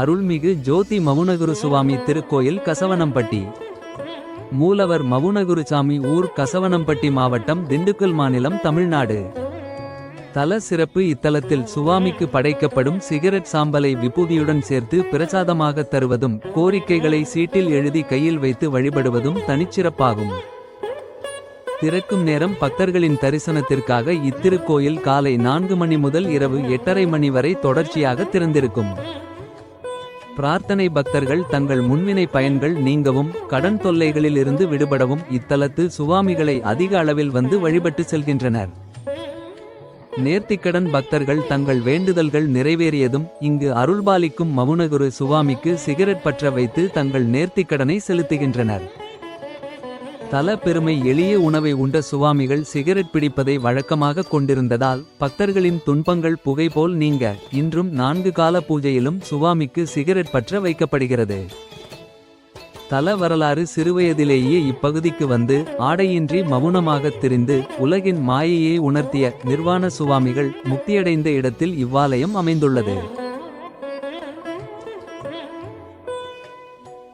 அருள்மிகு ஜோதி மவுனகுரு சுவாமி திருக்கோயில் கசவனம்பட்டி. மூலவர் மவுனகுருசாமி ஊர் கசவனம்பட்டி மாவட்டம் திண்டுக்கல் மாநிலம் தமிழ்நாடு. தல சிறப்பு இத்தலத்தில் சுவாமிக்கு படைக்கப்படும் சிகரெட் சாம்பலை விபூதியுடன் சேர்த்து பிரசாதமாக தருவதும் கோரிக்கைகளை சீட்டில் எழுதி கையில் வைத்து வழிபடுவதும் தனிச்சிறப்பாகும். திறக்கும் நேரம் பக்தர்களின் தரிசனத்திற்காக இத்திருக்கோயில் காலை 4 மணி முதல் இரவு 8:30 மணி வரை தொடர்ச்சியாக திறந்திருக்கும். பிரார்த்தனை பக்தர்கள் தங்கள் முன்வினை பயன்கள் நீங்கவும் கடன் தொல்லைகளில் இருந்து விடுபடவும் இத்தலத்து சுவாமிகளை அதிக அளவில் வந்து வழிபட்டு செல்கின்றனர். நேர்த்திக்கடன் பக்தர்கள் தங்கள் வேண்டுதல்கள் நிறைவேறியதும் இங்கு அருள்பாலிக்கும் மவுனகுரு சுவாமிக்கு சிகரெட் பற்ற வைத்து தங்கள் நேர்த்திக்கடனை செலுத்துகின்றனர். தல பெருமை எளிய உணவை உண்ட சுவாமிகள் சிகரெட் பிடிப்பதை வழக்கமாக கொண்டிருந்ததால் பக்தர்களின் துன்பங்கள் புகை போல் நீங்க இன்றும் 4 கால பூஜையிலும் சுவாமிக்கு சிகரெட் பற்ற வைக்கப்படுகிறது. தல வரலாறு: சிறுவயதிலேயே இப்பகுதிக்கு வந்து ஆடையின்றி மவுனமாகத் திரிந்து உலகின் மாயையை உணர்த்திய நிர்வாண சுவாமிகள் முக்தியடைந்த இடத்தில் இவ்வாலயம் அமைந்துள்ளது.